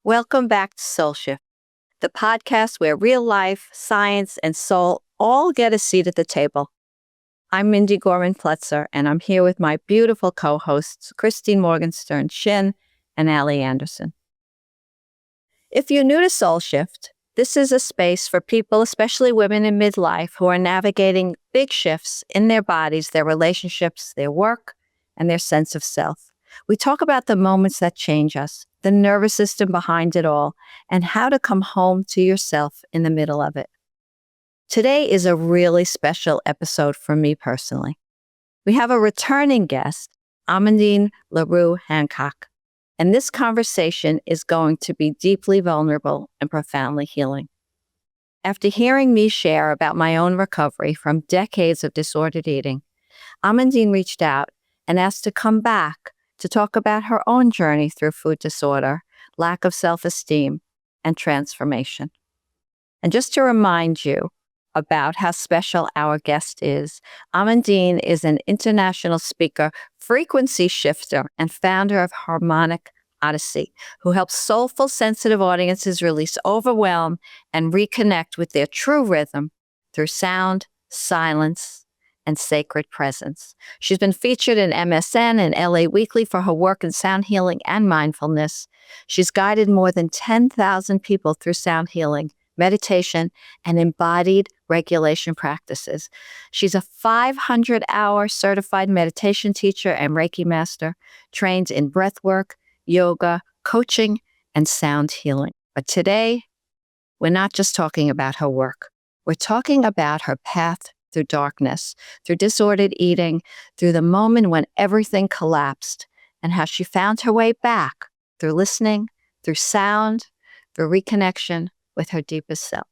Welcome back to Soul Shift, the podcast where real life, science, and soul all get a seat at the table. I'm Mindy Gorman-Pletzer, and I'm here with my beautiful co-hosts, Christine Morgenstern-Shin and Allie Anderson. If you're new to Soul Shift, this is a space for people, especially women in midlife, who are navigating big shifts in their bodies, their relationships, their work, and their sense of self. We talk about the moments that change us, the nervous system behind it all, and how to come home to yourself in the middle of it. Today is a really special episode for me personally. We have a returning guest, Amandine Le Roux Hancock, and this conversation is going to be deeply vulnerable and profoundly healing. After hearing me share about my own recovery from decades of disordered eating, Amandine reached out and asked to come back to talk about her own journey through food disorder, lack of self-esteem, and transformation. And just to remind you about how special our guest is, Amandine is an international speaker, frequency shifter, and founder of Harmonic Odyssey, who helps soulful, sensitive audiences release overwhelm and reconnect with their true rhythm through sound, silence, and sacred presence. She's been featured in MSN and LA Weekly for her work in sound healing and mindfulness. She's guided more than 10,000 people through sound healing, meditation, and embodied regulation practices. She's a 500-hour certified meditation teacher and Reiki master, trained in breathwork, yoga, coaching, and sound healing. But today, we're not just talking about her work. We're talking about her path through darkness, through disordered eating, through the moment when everything collapsed, and how she found her way back through listening, through sound, through reconnection with her deepest self.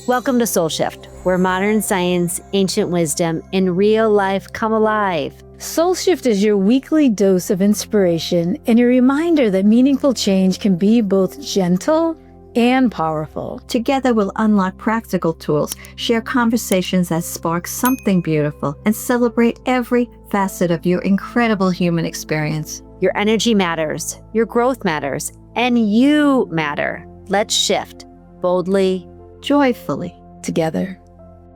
Welcome to Soul Shift, where modern science, ancient wisdom, and real life come alive. Soul Shift is your weekly dose of inspiration and a reminder that meaningful change can be both gentle and powerful. Together, we'll unlock practical tools, share conversations that spark something beautiful, and celebrate every facet of your incredible human experience. Your energy matters, your growth matters, and you matter. Let's shift boldly, joyfully, together.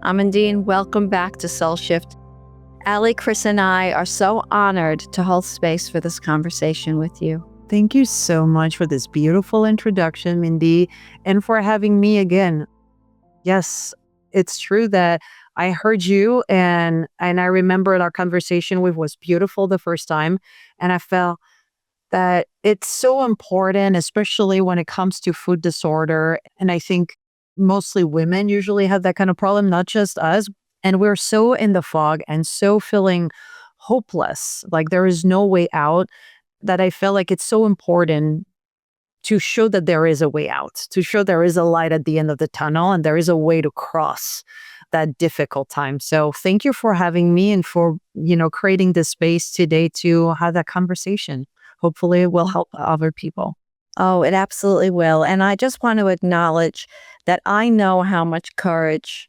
Amandine, welcome back to Soul Shift. Allie, Chris, and I are so honored to hold space for this conversation with you. Thank you so much for this beautiful introduction, Mindy, and for having me again. Yes, it's true that I heard you and I remember our conversation was beautiful the first time. And I felt that it's so important, especially when it comes to food disorder. And I think mostly women usually have that kind of problem, not just us. And we're so in the fog and so feeling hopeless, like there is no way out, that I feel like it's so important to show that there is a way out, to show there is a light at the end of the tunnel and there is a way to cross that difficult time. So thank you for having me and for, creating this space today to have that conversation. Hopefully it will help other people. Oh, it absolutely will. And I just want to acknowledge that I know how much courage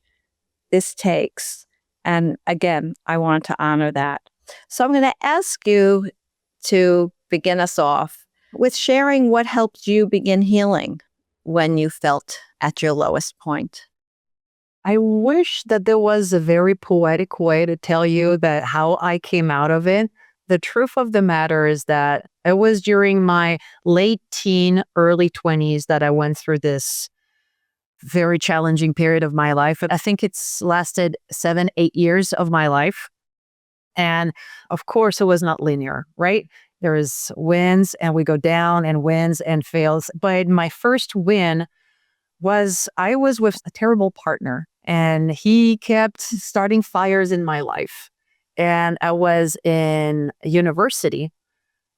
this takes. And again, I want to honor that. So I'm going to ask you to begin us off with sharing what helped you begin healing when you felt at your lowest point. I wish that there was a very poetic way to tell you that how I came out of it. The truth of the matter is that it was during my late teen, early 20s that I went through this very challenging period of my life. I think it's lasted 7-8 years of my life. And of course, it was not linear, right? There is wins and we go down and wins and fails. But my first win was I was with a terrible partner and he kept starting fires in my life. And I was in university.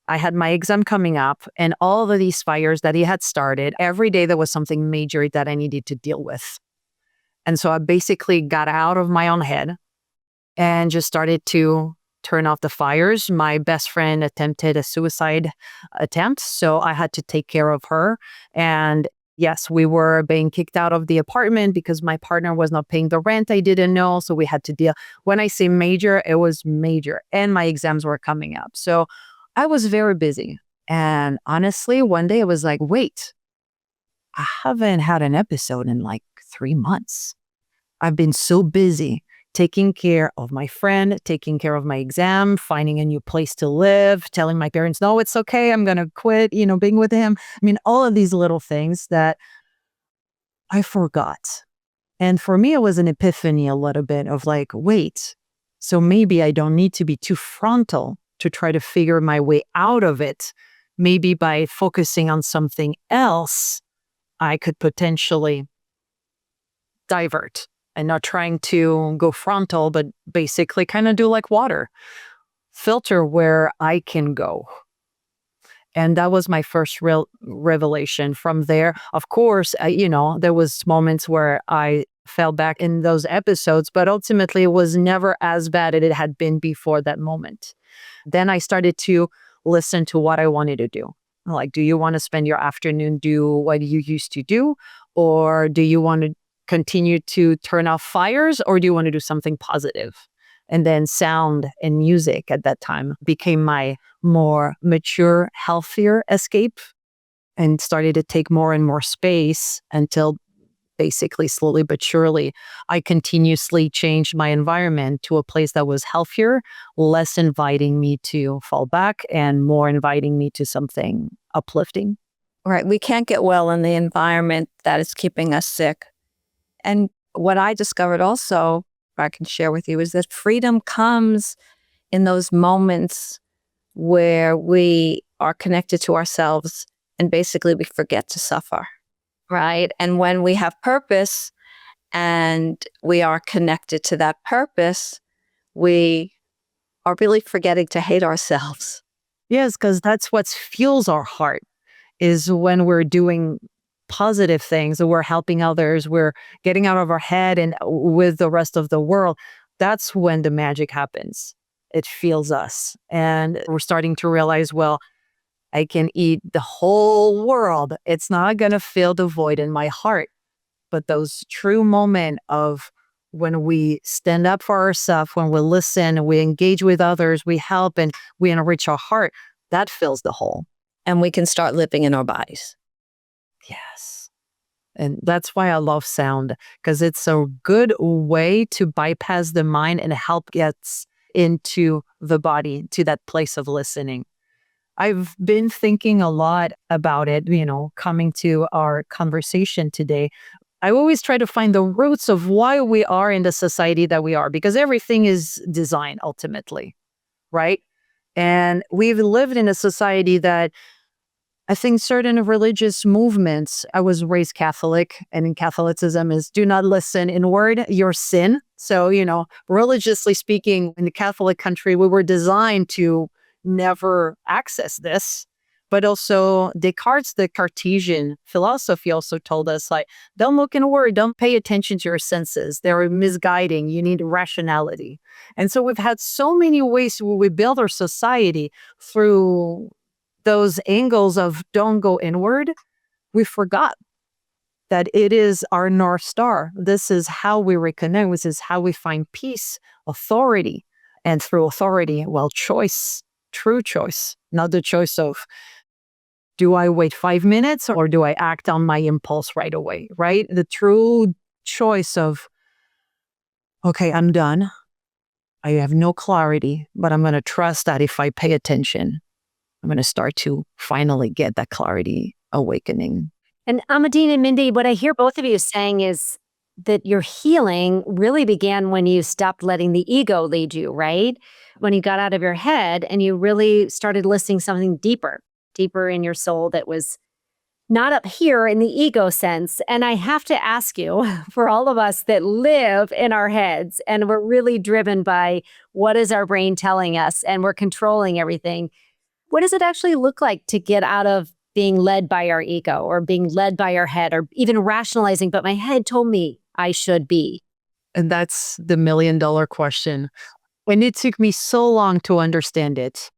I had my exam coming up and all of these fires that he had started, every day there was something major that I needed to deal with. And so I basically got out of my own head and just started to turn off the fires. My best friend attempted a suicide attempt, so I had to take care of her. And yes, we were being kicked out of the apartment because my partner was not paying the rent I didn't know, so we had to deal. When I say major, it was major, and my exams were coming up. So I was very busy. And honestly, one day I was like, wait, I haven't had an episode in like 3 months. I've been so busy taking care of my friend, taking care of my exam, finding a new place to live, telling my parents, no, it's okay. I'm going to quit, being with him. I mean, all of these little things that I forgot. And for me, it was an epiphany a little bit of like, wait, so maybe I don't need to be too frontal to try to figure my way out of it. Maybe by focusing on something else, I could potentially divert and not trying to go frontal, but basically kind of do like water, filter where I can go. And that was my first real revelation. From there, of course, there was moments where I fell back in those episodes, but ultimately it was never as bad as it had been before that moment. Then I started to listen to what I wanted to do. Like, do you want to spend your afternoon do what you used to do? Or do you want to continue to turn off fires? Or do you want to do something positive? And then sound and music at that time became my more mature, healthier escape and started to take more and more space until basically slowly but surely, I continuously changed my environment to a place that was healthier, less inviting me to fall back and more inviting me to something uplifting. Right. We can't get well in the environment that is keeping us sick. And what I discovered also, if I can share with you, is that freedom comes in those moments where we are connected to ourselves and basically we forget to suffer. Right. And when we have purpose and we are connected to that purpose, we are really forgetting to hate ourselves. Yes, because that's what fuels our heart, is when we're doing positive things, we're helping others, we're getting out of our head and with the rest of the world. That's when the magic happens. It feels us. And we're starting to realize, well, I can eat the whole world. It's not going to fill the void in my heart. But those true moments of when we stand up for ourselves, when we listen, we engage with others, we help and we enrich our heart, that fills the hole. And we can start living in our bodies. Yes. And that's why I love sound, because it's a good way to bypass the mind and help gets into the body, to that place of listening. I've been thinking a lot about it, coming to our conversation today. I always try to find the roots of why we are in the society that we are, because everything is design ultimately, right? And we've lived in a society that I think certain religious movements, I was raised Catholic, and in Catholicism is do not listen inward, your sin. So, religiously speaking, in the Catholic country, we were designed to never access this. But also Descartes, the Cartesian philosophy, also told us, like, don't look inward, don't pay attention to your senses. They're misguiding. You need rationality. And so we've had so many ways where we build our society through those angles of don't go inward. We forgot that it is our North Star. This is how we reconnect. This is how we find peace, authority. And through authority, choice, true choice, not the choice of, do I wait 5 minutes or do I act on my impulse right away, right? The true choice of, okay, I'm done. I have no clarity, but I'm going to trust that if I pay attention, I'm going to start to finally get that clarity awakening. And Amandine and Mindy, what I hear both of you saying is that your healing really began when you stopped letting the ego lead you, right? When you got out of your head and you really started listening something deeper in your soul that was not up here in the ego sense. And I have to ask you, for all of us that live in our heads and we're really driven by what is our brain telling us and we're controlling everything, what does it actually look like to get out of being led by our ego or being led by our head or even rationalizing, but my head told me I should be? And that's the $1 million question. And it took me so long to understand it,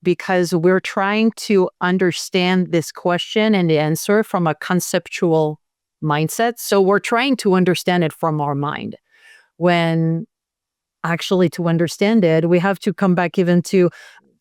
because we're trying to understand this question and the answer from a conceptual mindset. So we're trying to understand it from our mind, when actually to understand it, we have to come back even to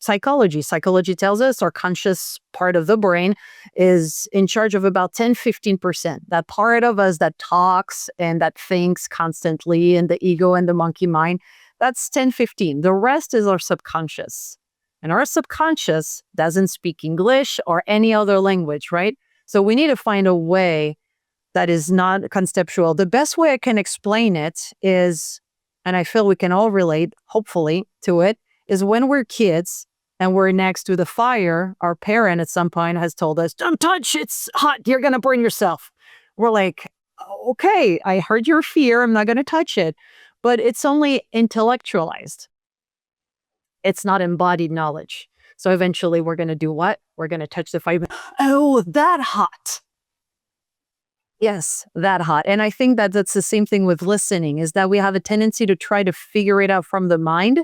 psychology. Psychology tells us our conscious part of the brain is in charge of about 10-15%. That part of us that talks and that thinks constantly, and the ego and the monkey mind, that's 10-15. The rest is our subconscious. And our subconscious doesn't speak English or any other language, right? So we need to find a way that is not conceptual. The best way I can explain it is, and I feel we can all relate, hopefully, to it, is when we're kids and we're next to the fire, our parent at some point has told us, don't touch, it's hot, you're going to burn yourself. We're like, okay, I heard your fear, I'm not going to touch it. But it's only intellectualized. It's not embodied knowledge. So eventually we're going to do what? We're going to touch the fire. Oh, that hot. Yes, that hot. And I think that that's the same thing with listening, is that we have a tendency to try to figure it out from the mind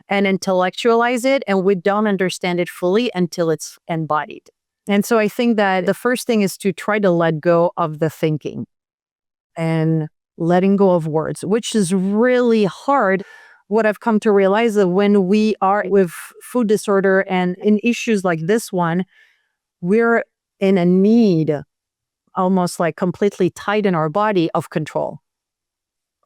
and intellectualize it, and we don't understand it fully until it's embodied. And so I think that the first thing is to try to let go of the thinking and letting go of words, which is really hard. What I've come to realize is that when we are with food disorder and in issues like this one, we're in a need, almost like completely tight in our body, of control.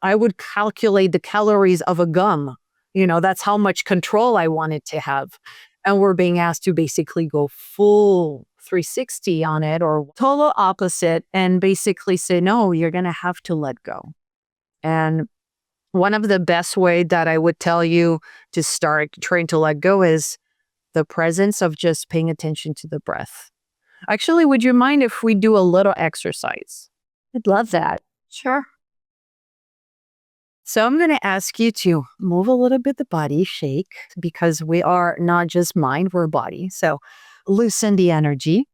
I would calculate the calories of a gum. That's how much control I wanted to have. And we're being asked to basically go full 360 on it, or total opposite, and basically say, no, you're going to have to let go. And one of the best way that I would tell you to start trying to let go is the presence of just paying attention to the breath. Actually, would you mind if we do a little exercise? I'd love that. Sure. So I'm going to ask you to move a little bit the body, shake, because we are not just mind, we're body. So loosen the energy.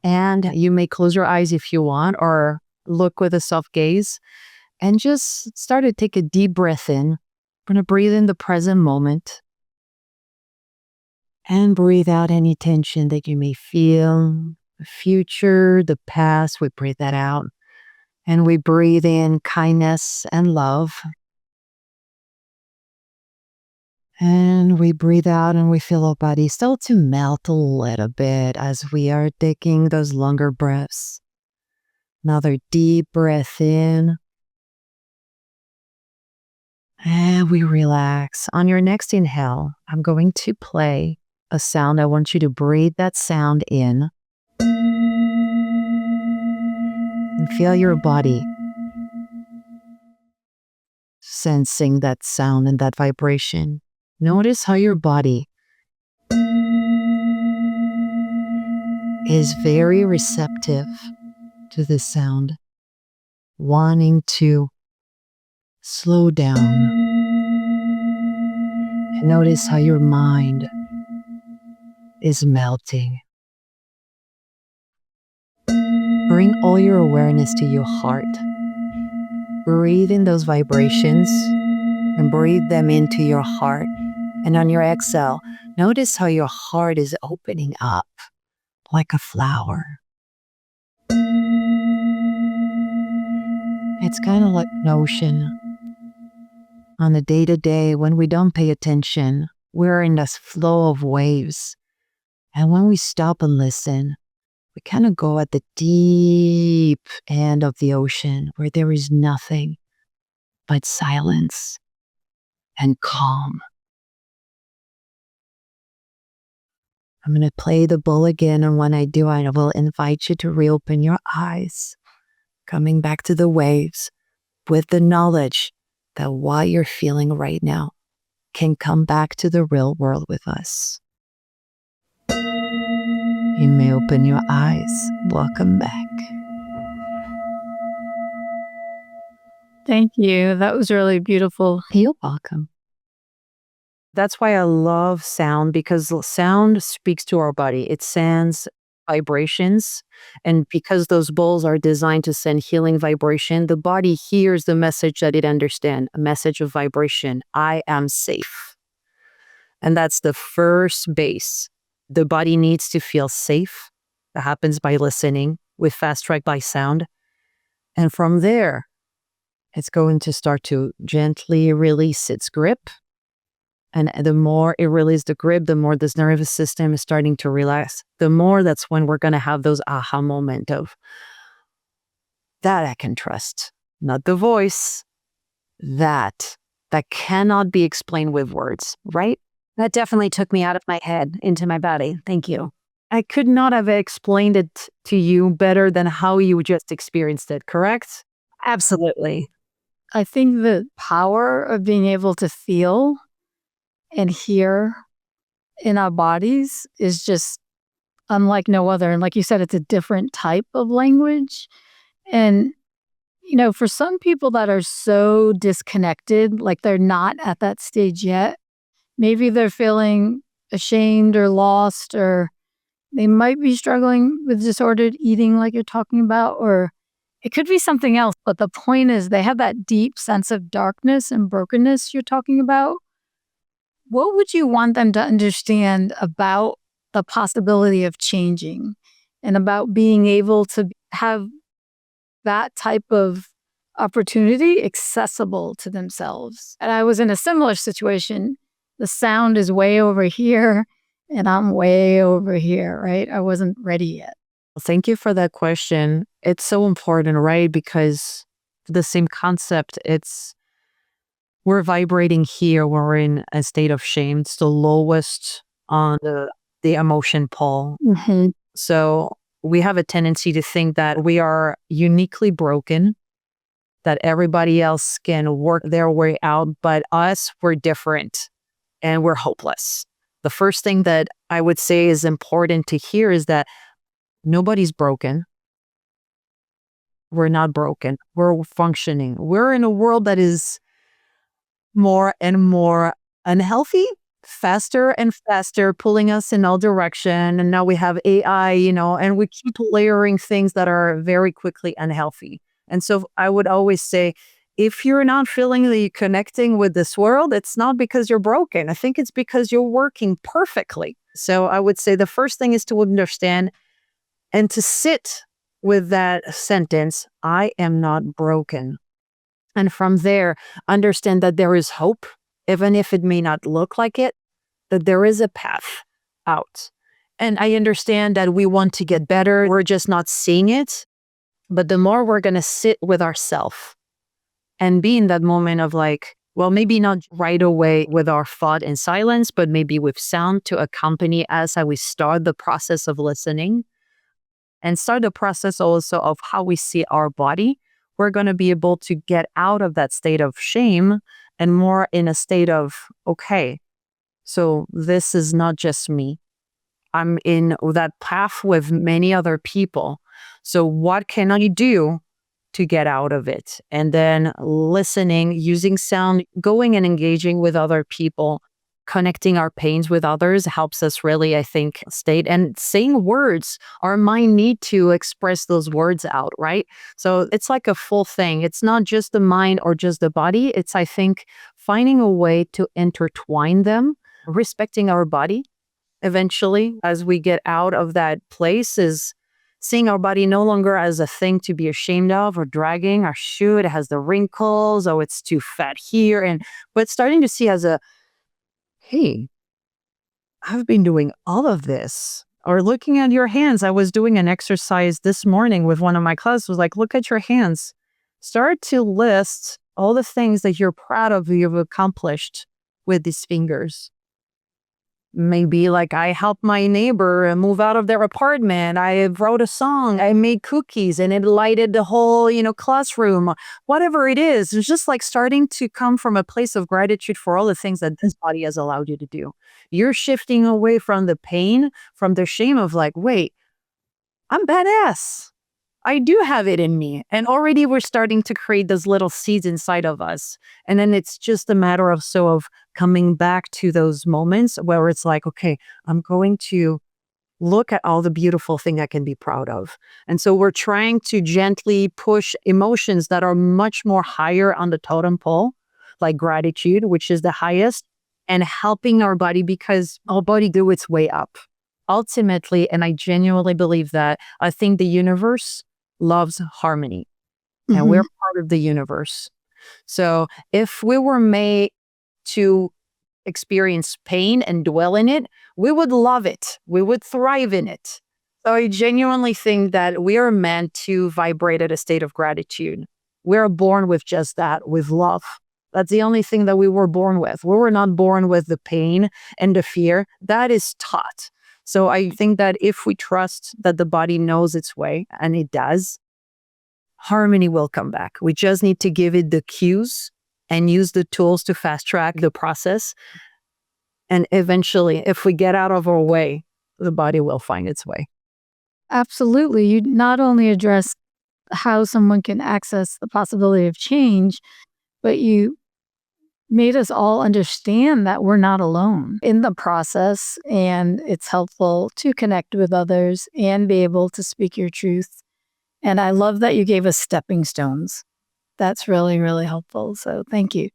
And you may close your eyes if you want, or look with a soft gaze. And just start to take a deep breath in. We're going to breathe in the present moment. And breathe out any tension that you may feel. The future, the past, we breathe that out. And we breathe in kindness and love. And we breathe out and we feel our body start to melt a little bit as we are taking those longer breaths. Another deep breath in. And we relax. On your next inhale, I'm going to play a sound. I want you to breathe that sound in. And feel your body sensing that sound and that vibration. Notice how your body is very receptive to this sound, wanting to slow down. And notice how your mind is melting. Bring all your awareness to your heart. Breathe in those vibrations and breathe them into your heart. And on your exhale, notice how your heart is opening up like a flower. It's kind of like an ocean. On the day-to-day, when we don't pay attention, we're in this flow of waves. And when we stop and listen, we kind of go at the deep end of the ocean where there is nothing but silence and calm. I'm going to play the bowl again, and when I do, I will invite you to reopen your eyes, coming back to the waves with the knowledge that what you're feeling right now can come back to the real world with us. You may open your eyes. Welcome back. Thank you. That was really beautiful. You're welcome. That's why I love sound, because sound speaks to our body. It sends vibrations. And because those bowls are designed to send healing vibration, the body hears the message that it understands, a message of vibration. I am safe. And that's the first base. The body needs to feel safe. That happens by listening with Fast Track by Sound. And from there, it's going to start to gently release its grip And the more it releases the grip, the more this nervous system is starting to relax. The more that's when we're going to have those aha moment of that I can trust, not the voice, that cannot be explained with words, right? That definitely took me out of my head into my body. Thank you. I could not have explained it to you better than how you just experienced it, correct? Absolutely. I think the power of being able to feel and hear in our bodies is just unlike no other. And like you said, it's a different type of language. And, for some people that are so disconnected, like they're not at that stage yet, maybe they're feeling ashamed or lost, or they might be struggling with disordered eating, like you're talking about, or it could be something else. But the point is, they have that deep sense of darkness and brokenness you're talking about. What would you want them to understand about the possibility of changing and about being able to have that type of opportunity accessible to themselves? And I was in a similar situation. The sound is way over here and I'm way over here, right? I wasn't ready yet. Thank you for that question. It's so important, right? Because the same concept, we're vibrating here when we're in a state of shame. It's the lowest on the emotion pole. Mm-hmm. So we have a tendency to think that we are uniquely broken, that everybody else can work their way out, but us, we're different and we're hopeless. The first thing that I would say is important to hear is that nobody's broken. We're not broken. We're functioning. We're in a world that is more and more unhealthy, faster and faster, pulling us in all direction. And now we have AI, and we keep layering things that are very quickly unhealthy. And so I would always say, if you're not feeling the connecting with this world, it's not because you're broken. I think it's because you're working perfectly. So I would say the first thing is to understand and to sit with that sentence, I am not broken. And from there, understand that there is hope, even if it may not look like it, that there is a path out. And I understand that we want to get better. We're just not seeing it. But the more we're going to sit with ourselves and be in that moment of like, well, maybe not right away with our thought in silence, but maybe with sound to accompany us as we start the process of listening and start the process also of how we see our body, we're going to be able to get out of that state of shame and more in a state of, okay, so this is not just me. I'm in that path with many other people. So what can I do to get out of it? And then listening, using sound, going and engaging with other people, connecting our pains with others helps us really, I think, state and saying words. Our mind need to express those words out, right? So it's like a full thing. It's not just the mind or just the body. It's, I think, finding a way to intertwine them, respecting our body. Eventually, as we get out of that place, is seeing our body no longer as a thing to be ashamed of or dragging our shoe. It has the wrinkles. Oh, it's too fat here. But starting to see as a, hey, I've been doing all of this. Or looking at your hands. I was doing an exercise this morning with one of my classes. Was like, look at your hands. Start to list all the things that you're proud of you've accomplished with these fingers. Maybe like I helped my neighbor move out of their apartment. I wrote a song. I made cookies and it lighted the whole, classroom. Whatever it is, it's just like starting to come from a place of gratitude for all the things that this body has allowed you to do. You're shifting away from the pain, from the shame of like, wait, I'm badass. I do have it in me. And already we're starting to create those little seeds inside of us. And then it's just a matter of coming back to those moments where it's like, okay, I'm going to look at all the beautiful thing I can be proud of. And so we're trying to gently push emotions that are much more higher on the totem pole, like gratitude, which is the highest, and helping our body because our body do its way up. Ultimately, and I genuinely believe that, I think the universe loves harmony and we're part of the universe. So if we were made to experience pain and dwell in it, we would love it. We would thrive in it. So I genuinely think that we are meant to vibrate at a state of gratitude. We are born with just that, with love. That's the only thing that we were born with. We were not born with the pain and the fear. That is taught. So I think that if we trust that the body knows its way, and it does, harmony will come back. We just need to give it the cues and use the tools to fast track the process. And eventually, if we get out of our way, the body will find its way. Absolutely. You not only address how someone can access the possibility of change, but you made us all understand that we're not alone in the process, and it's helpful to connect with others and be able to speak your truth. And I love that you gave us stepping stones. That's really, really helpful. So thank you.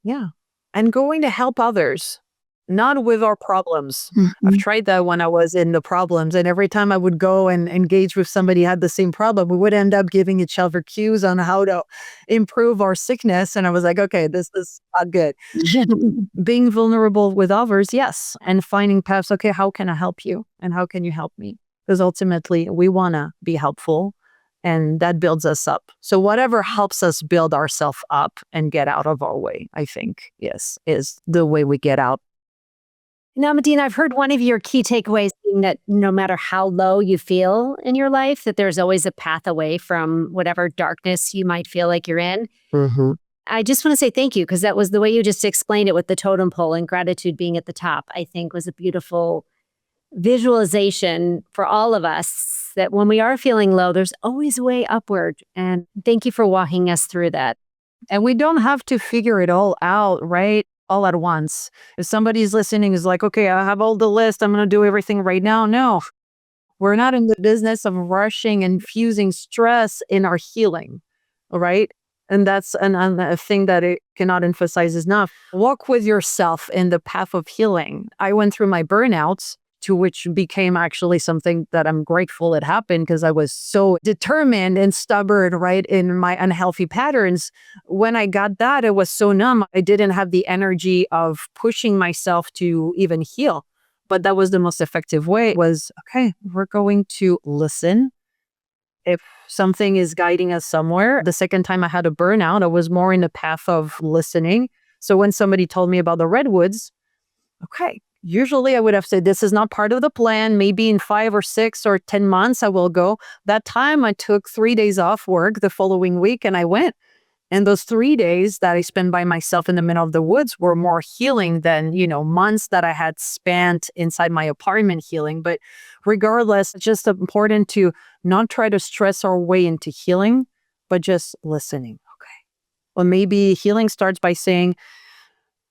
Yeah. And going to help others, not with our problems. I've tried that when I was in the problems. And every time I would go and engage with somebody who had the same problem, we would end up giving each other cues on how to improve our sickness. And I was like, okay, this is not good. Being vulnerable with others, yes. And finding paths, okay, how can I help you? And how can you help me? Because ultimately, we want to be helpful. And that builds us up. So whatever helps us build ourselves up and get out of our way, I think, yes, is the way we get out. Now, Amandine, I've heard one of your key takeaways being that no matter how low you feel in your life, that there's always a path away from whatever darkness you might feel like you're in. Mm-hmm. I just want to say thank you, because that was the way you just explained it with the totem pole and gratitude being at the top, I think was a beautiful visualization for all of us that when we are feeling low, there's always a way upward. And thank you for walking us through that. And we don't have to figure it all out, right? All at once. If somebody's listening is like, okay, I have all the list, I'm going to do everything right now. No, we're not in the business of rushing and fusing stress in our healing. All right. And that's a thing that it cannot emphasize enough. Walk with yourself in the path of healing. I went through my burnouts, to which became actually something that I'm grateful it happened, because I was so determined and stubborn, right, in my unhealthy patterns. When I got that, it was so numb. I didn't have the energy of pushing myself to even heal. But that was the most effective way, was, okay, we're going to listen. If something is guiding us somewhere, the second time I had a burnout, I was more in the path of listening. So when somebody told me about the redwoods, okay, usually I would have said, this is not part of the plan. Maybe in 5 or 6 or 10 months, I will go. That time I took 3 days off work the following week and I went. And those 3 days that I spent by myself in the middle of the woods were more healing than, months that I had spent inside my apartment healing. But regardless, it's just important to not try to stress our way into healing, but just listening. Okay. Well, maybe healing starts by saying,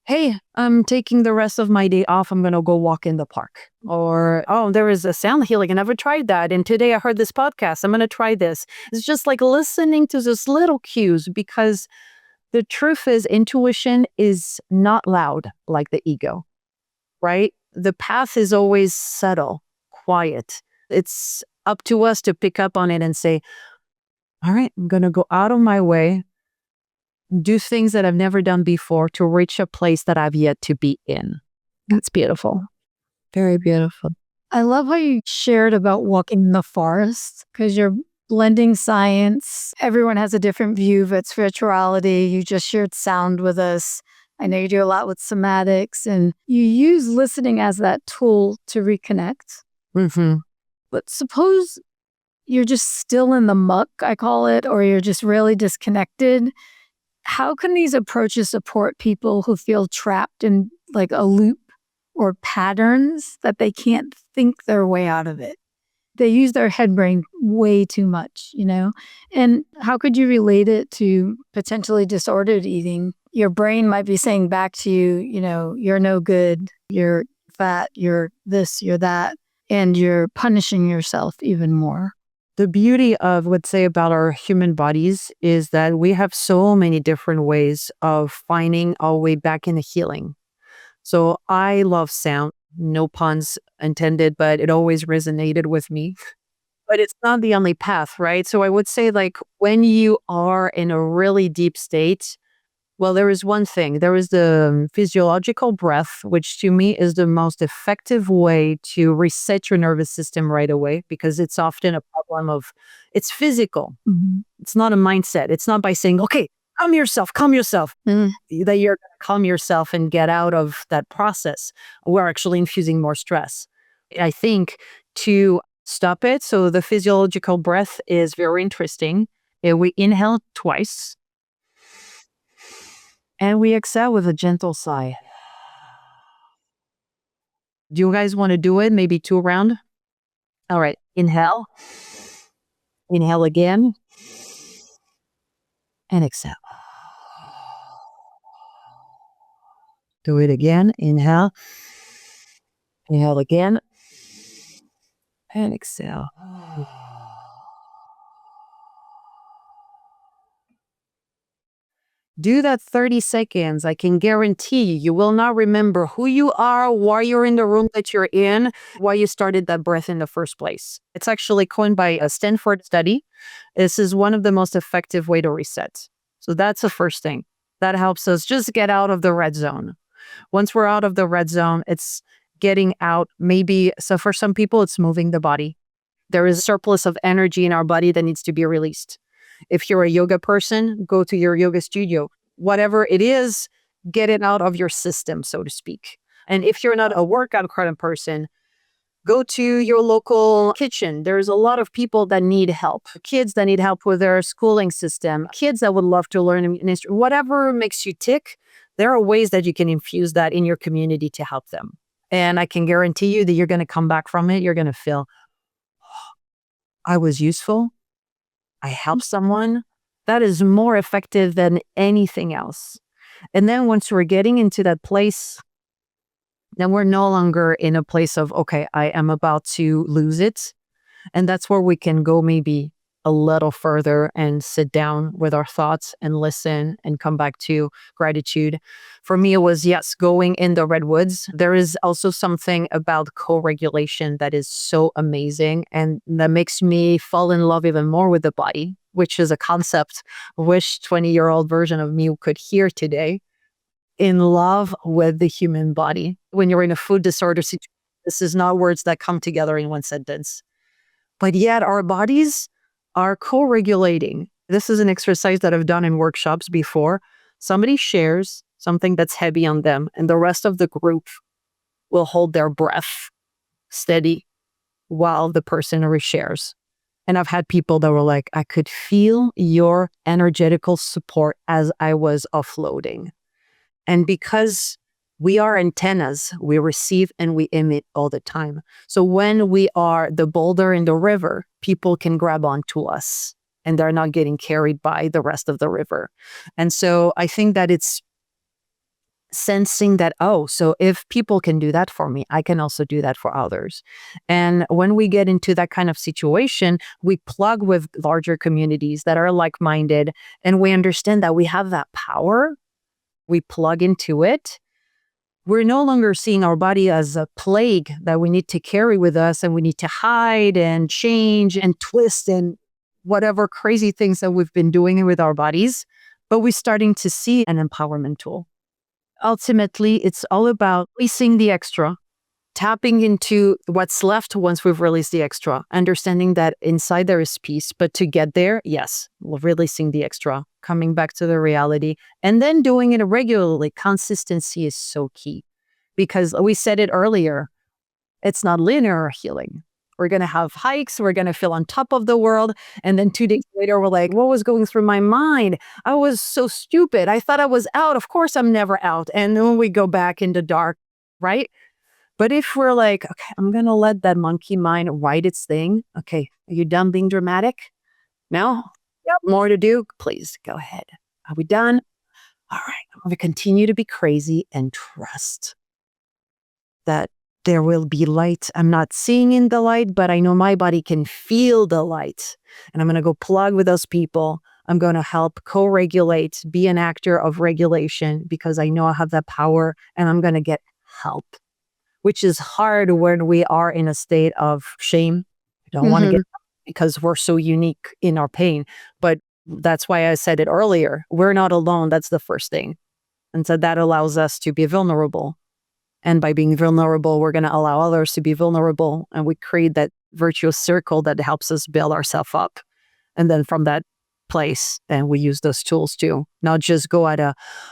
hey, I'm taking the rest of my day off. I'm going to go walk in the park. Or, oh, there is a sound healing. I never tried that. And today I heard this podcast. I'm going to try this. It's just like listening to those little cues, because the truth is intuition is not loud like the ego, right? The path is always subtle, quiet. It's up to us to pick up on it and say, all right, I'm going to go out of my way, do things that I've never done before to reach a place that I've yet to be in. That's beautiful. Very beautiful. I love how you shared about walking in the forest, because you're blending science. Everyone has a different view of spirituality. You just shared sound with us. I know you do a lot with somatics, and you use listening as that tool to reconnect. Mm-hmm. But suppose you're just still in the muck, I call it, or you're just really disconnected. How can these approaches support people who feel trapped in like a loop or patterns that they can't think their way out of it? They use their head brain way too much, And how could you relate it to potentially disordered eating? Your brain might be saying back to you, you're no good, you're fat, you're this, you're that, and you're punishing yourself even more. The beauty of what's say about our human bodies is that we have so many different ways of finding our way back into healing. So I love sound, no puns intended, but it always resonated with me. But it's not the only path, right? So I would say, like, when you are in a really deep state, Well, there is one thing. There is the physiological breath, which to me is the most effective way to reset your nervous system right away, because it's often a problem of, it's physical. Mhm. It's not a mindset. It's not by saying, okay, calm yourself, Mm. that you're going to calm yourself and get out of that process. We're actually infusing more stress. I think to stop it, so the physiological breath is very interesting. We inhale twice and we exhale with a gentle sigh. Do you guys want to do it? Maybe 2 round? All right. Inhale. Inhale again. And exhale. Do it again. Inhale. Inhale again. And exhale. Do that 30 seconds. I can guarantee you will not remember who you are, why you're in the room that you're in, why you started that breath in the first place. It's actually coined by a Stanford study. This is one of the most effective way to reset. So that's the first thing. That helps us just get out of the red zone. Once we're out of the red zone, it's getting out maybe. So for some people, it's moving the body. There is a surplus of energy in our body that needs to be released. If you're a yoga person, go to your yoga studio. Whatever it is, get it out of your system, so to speak. And if you're not a workout kind of person, go to your local kitchen. There's a lot of people that need help. Kids that need help with their schooling system. Kids that would love to learn an instrument. Whatever makes you tick, there are ways that you can infuse that in your community to help them. And I can guarantee you that you're going to come back from it. You're going to feel, I was useful. I helped someone. That is more effective than anything else. And then once we're getting into that place, then we're no longer in a place of, okay, I am about to lose it. And that's where we can go maybe a little further and sit down with our thoughts and listen and come back to gratitude. For me, it was, yes, going in the redwoods. There is also something about co-regulation that is so amazing and that makes me fall in love even more with the body, which is a concept I wish 20-year-old version of me could hear today. In love with the human body. When you're in a food disorder situation, this is not words that come together in one sentence. But yet our bodies are co-regulating. This is an exercise that I've done in workshops before. Somebody shares something that's heavy on them, and the rest of the group will hold their breath steady while the person reshares. And I've had people that were like, I could feel your energetical support as I was offloading. And because we are antennas, we receive and we emit all the time. So when we are the boulder in the river, people can grab onto us and they're not getting carried by the rest of the river. And so I think that it's sensing that, oh, so if people can do that for me, I can also do that for others. And when we get into that kind of situation, we plug with larger communities that are like-minded, and we understand that we have that power. We plug into it. We're no longer seeing our body as a plague that we need to carry with us and we need to hide and change and twist and whatever crazy things that we've been doing with our bodies, but we're starting to see an empowerment tool. Ultimately, it's all about releasing the extra, tapping into what's left once we've released the extra, understanding that inside there is peace, but to get there, yes, releasing the extra, coming back to the reality, and then doing it regularly. Consistency is so key because we said it earlier, it's not linear healing. We're going to have hikes, we're going to feel on top of the world, and then 2 days later, we're like, what was going through my mind? I was so stupid. I thought I was out. Of course, I'm never out. And then we go back in the dark, right? But if we're like, okay, I'm going to let that monkey mind write its thing. Okay, are you done being dramatic? No? Yep. More to do? Please go ahead. Are we done? All right, I'm going to continue to be crazy and trust that there will be light. I'm not seeing in the light, but I know my body can feel the light. And I'm going to go plug with those people. I'm going to help co-regulate, be an actor of regulation because I know I have that power and I'm going to get help. Which is hard when we are in a state of shame. We don't want to get help because we're so unique in our pain. But That's why I said it earlier. We're not alone. That's the first thing. And so that allows us to be vulnerable. And by being vulnerable, we're going to allow others to be vulnerable. And we create that virtuous circle that helps us build ourselves up. And then from that place, and we use those tools to not just go at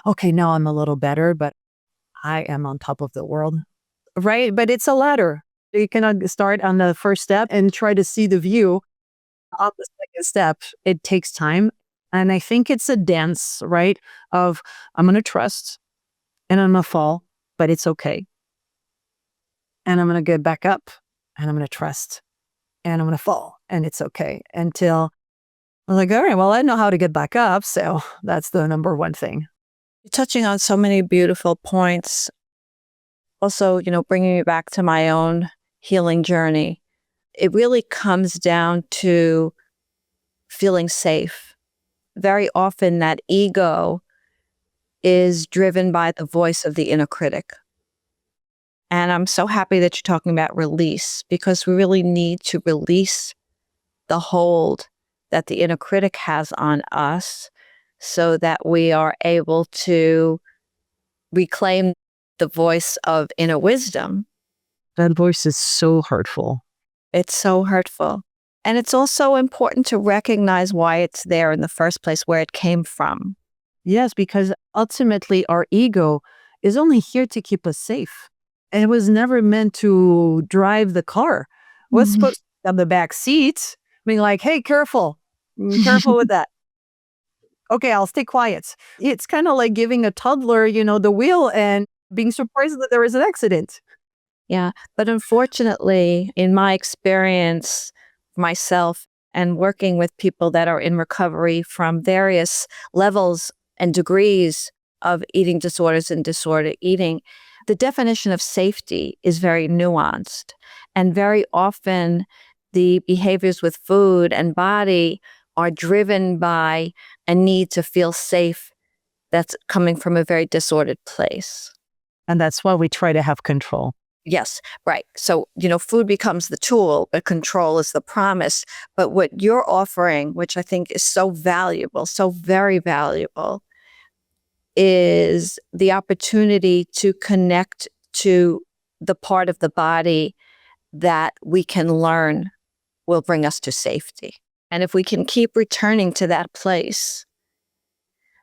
okay, now I'm a little better, but I am on top of the world. Right? But it's a ladder. You cannot start on the first step and try to see the view on the second step. It takes time. And I think it's a dance, right? Of I'm going to trust and I'm going to fall, but it's okay. And I'm going to get back up and I'm going to trust and I'm going to fall and it's okay until I'm like, all right, well, I know how to get back up. So that's the number one thing. You're touching on so many beautiful points. Also, bringing me back to my own healing journey. It really comes down to feeling safe. Very often that ego is driven by the voice of the inner critic. And I'm so happy that you're talking about release, because we really need to release the hold that the inner critic has on us so that we are able to reclaim the voice of inner wisdom. That voice is so hurtful. It's so hurtful. And it's also important to recognize why it's there in the first place, where it came from. Yes, because ultimately our ego is only here to keep us safe. And it was never meant to drive the car. It was supposed to be on the back seat, being like, hey, careful with that. Okay, I'll stay quiet. It's kind of like giving a toddler, the wheel and being surprised that there is an accident. Yeah. But unfortunately, in my experience, myself and working with people that are in recovery from various levels and degrees of eating disorders and disordered eating, the definition of safety is very nuanced. And very often, the behaviors with food and body are driven by a need to feel safe that's coming from a very disordered place. And that's why we try to have control. Yes, right. So, food becomes the tool, but control is the promise. But what you're offering, which I think is so valuable, so very valuable, is the opportunity to connect to the part of the body that we can learn will bring us to safety. And if we can keep returning to that place,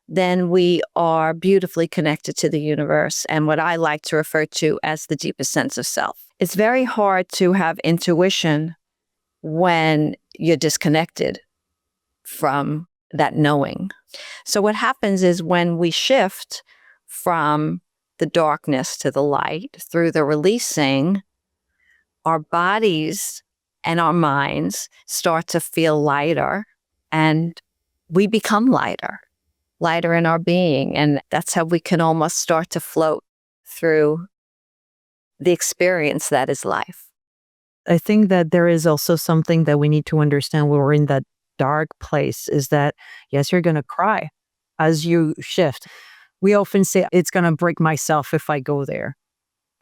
then we are beautifully connected to the universe and what I like to refer to as the deepest sense of self. It's very hard to have intuition when you're disconnected from that knowing. So what happens is when we shift from the darkness to the light through the releasing, our bodies and our minds start to feel lighter and we become lighter in our being. And that's how we can almost start to float through the experience that is life. I think that there is also something that we need to understand when we're in that dark place is that, yes, you're going to cry as you shift. We often say it's going to break myself if I go there.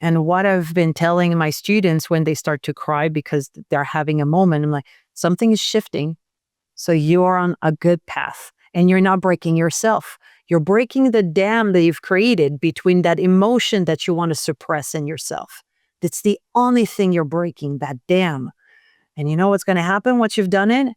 And what I've been telling my students when they start to cry because they're having a moment, I'm like, something is shifting. So you are on a good path. And you're not breaking yourself. You're breaking the dam that you've created between that emotion that you want to suppress in yourself. That's the only thing you're breaking, that dam. And you know what's going to happen once you've done it?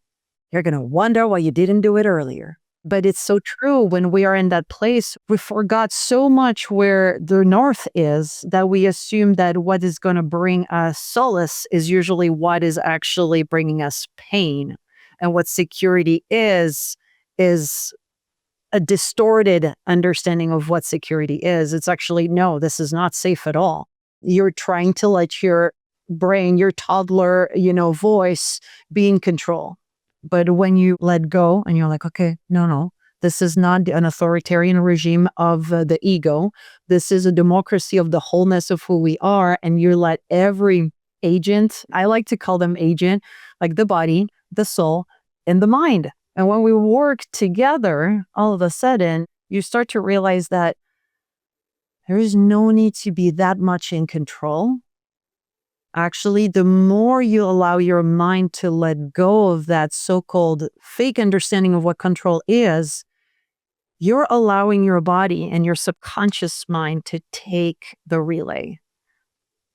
You're going to wonder why you didn't do it earlier. But it's so true when we are in that place, we forgot so much where the north is that we assume that what is going to bring us solace is usually what is actually bringing us pain. And what security is a distorted understanding of what security is. It's actually, no, this is not safe at all. You're trying to let your brain, your toddler, voice be in control. But when you let go and you're like, okay, no, this is not an authoritarian regime of the ego. This is a democracy of the wholeness of who we are. And you let every agent, I like to call them agent, like the body, the soul, and the mind. And when we work together, all of a sudden, you start to realize that there is no need to be that much in control. actually, the more you allow your mind to let go of that so-called fake understanding of what control is, you're allowing your body and your subconscious mind to take the relay.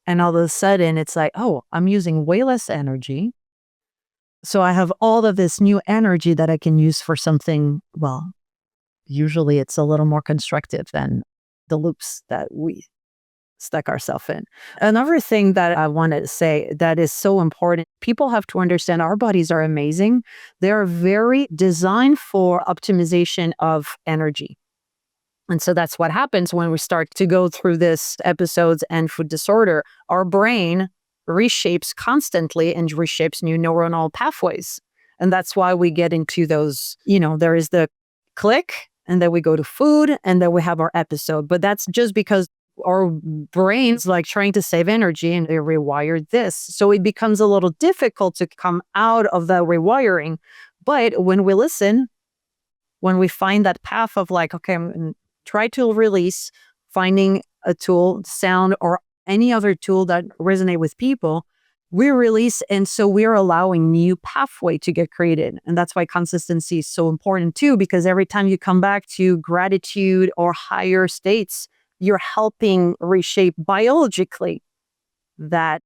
And all of a sudden, it's like, oh, I'm using way less energy. So I have all of this new energy that I can use for something, well, usually it's a little more constructive than the loops that we stuck ourselves in. Another thing that I want to say that is so important, people have to understand our bodies are amazing. They're very designed for optimization of energy. And so that's what happens when we start to go through this episodes and food disorder. Our brain reshapes constantly and reshapes new neuronal pathways. And that's why we get into those, there is the click, and then we go to food, and then we have our episode. But that's just because our brains like trying to save energy and they rewired this. So it becomes a little difficult to come out of the rewiring. But when we listen, when we find that path of like, okay, I'm try to release, finding a tool, sound, or any other tool that resonate with people, we release. And so we're allowing new pathway to get created. And that's why consistency is so important too, because every time you come back to gratitude or higher states, you're helping reshape biologically that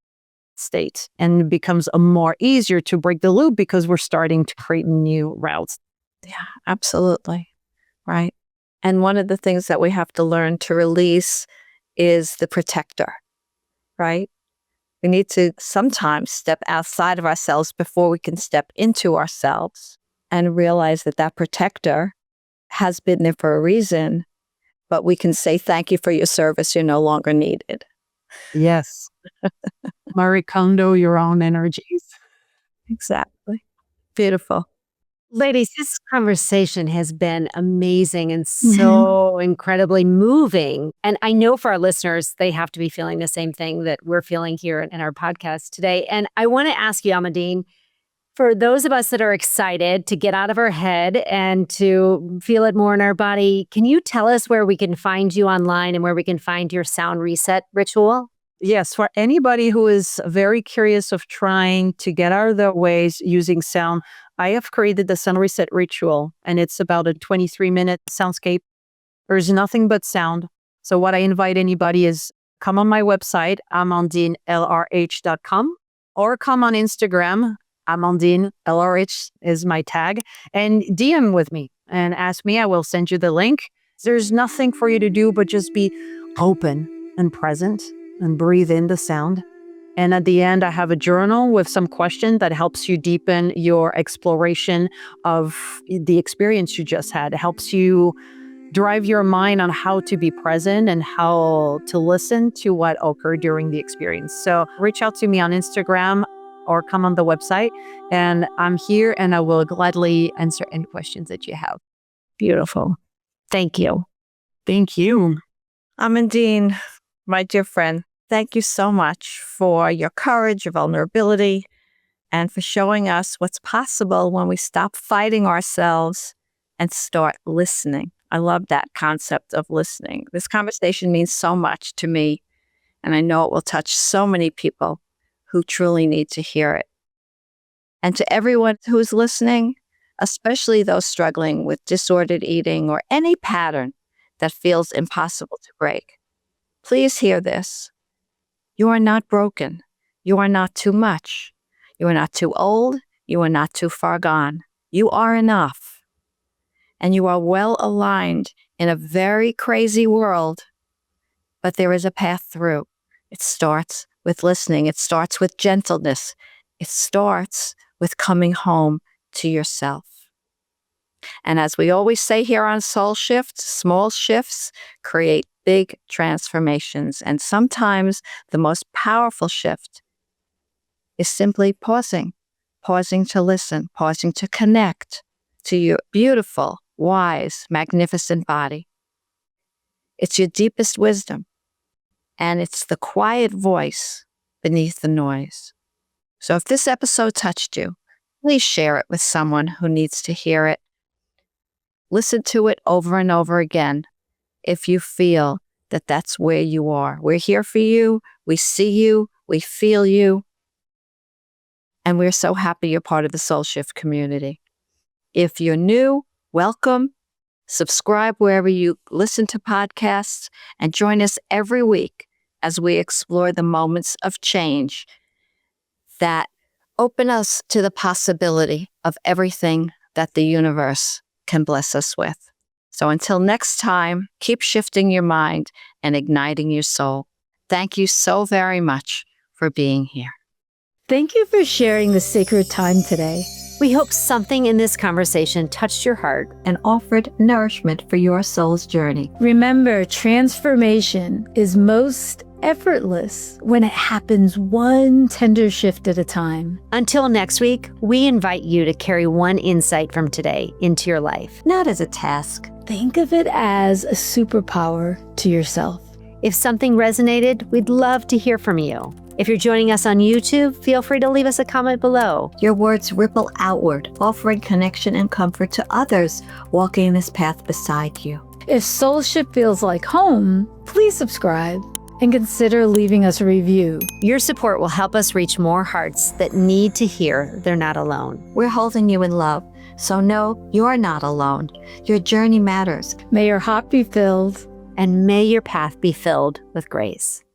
state, and it becomes a more easier to break the loop because we're starting to create new routes. Yeah, absolutely. Right. And one of the things that we have to learn to release is the protector, right? We need to sometimes step outside of ourselves before we can step into ourselves and realize that that protector has been there for a reason, but we can say, thank you for your service. You're no longer needed. Yes. Marie Kondo your own energies. Exactly. Beautiful. Ladies, this conversation has been amazing and so incredibly moving. And I know for our listeners, they have to be feeling the same thing that we're feeling here in our podcast today. And I want to ask you, Amandine, for those of us that are excited to get out of our head and to feel it more in our body, can you tell us where we can find you online and where we can find your sound reset ritual? Yes, for anybody who is very curious of trying to get out of their ways using sound, I have created the Sound Reset Ritual, and it's about a 23-minute soundscape. There's nothing but sound. So what I invite anybody is come on my website, AmandineLRH.com, or come on Instagram, AmandineLRH is my tag, and DM with me and ask me. I will send you the link. There's nothing for you to do but just be open and present and breathe in the sound. And at the end, I have a journal with some questions that helps you deepen your exploration of the experience you just had. It helps you drive your mind on how to be present and how to listen to what occurred during the experience. So reach out to me on Instagram or come on the website, and I'm here and I will gladly answer any questions that you have. Beautiful. Thank you. Thank you. Amandine, my dear friend, thank you so much for your courage, your vulnerability, and for showing us what's possible when we stop fighting ourselves and start listening. I love that concept of listening. This conversation means so much to me, and I know it will touch so many people who truly need to hear it. And to everyone who's listening, especially those struggling with disordered eating or any pattern that feels impossible to break, please hear this. You are not broken. You are not too much. You are not too old. You are not too far gone. You are enough. And you are well aligned in a very crazy world, but there is a path through. It starts with listening. It starts with gentleness. It starts with coming home to yourself. And as we always say here on Soul Shift, small shifts create big transformations. And sometimes the most powerful shift is simply pausing to listen, pausing to connect to your beautiful, wise, magnificent body. It's your deepest wisdom, and it's the quiet voice beneath the noise. So if this episode touched you, please share it with someone who needs to hear it. Listen to it over and over again if you feel that that's where you are. We're here for you. We see you. We We feel you. And we're so happy you're part of the Soul Shift community. If you're new, welcome. Subscribe wherever you listen to podcasts and join us every week as we explore the moments of change that open us to the possibility of everything that the universe can bless us with. So until next time, keep shifting your mind and igniting your soul. Thank you so very much for being here. Thank you for sharing the sacred time today. We hope something in this conversation touched your heart And offered nourishment for your soul's journey. Remember, transformation is most effortless when it happens one tender shift at a time. Until next week, we invite you to carry one insight from today into your life. Not as a task. Think of it as a superpower to yourself. If something resonated, we'd love to hear from you. If you're joining us on YouTube, feel free to leave us a comment below. Your words ripple outward, offering connection and comfort to others walking this path beside you. If Soul Shift feels like home, please subscribe and consider leaving us a review. Your support will help us reach more hearts that need to hear they're not alone. We're holding you in love, so know you're not alone. Your journey matters. May your heart be filled. And may your path be filled with grace.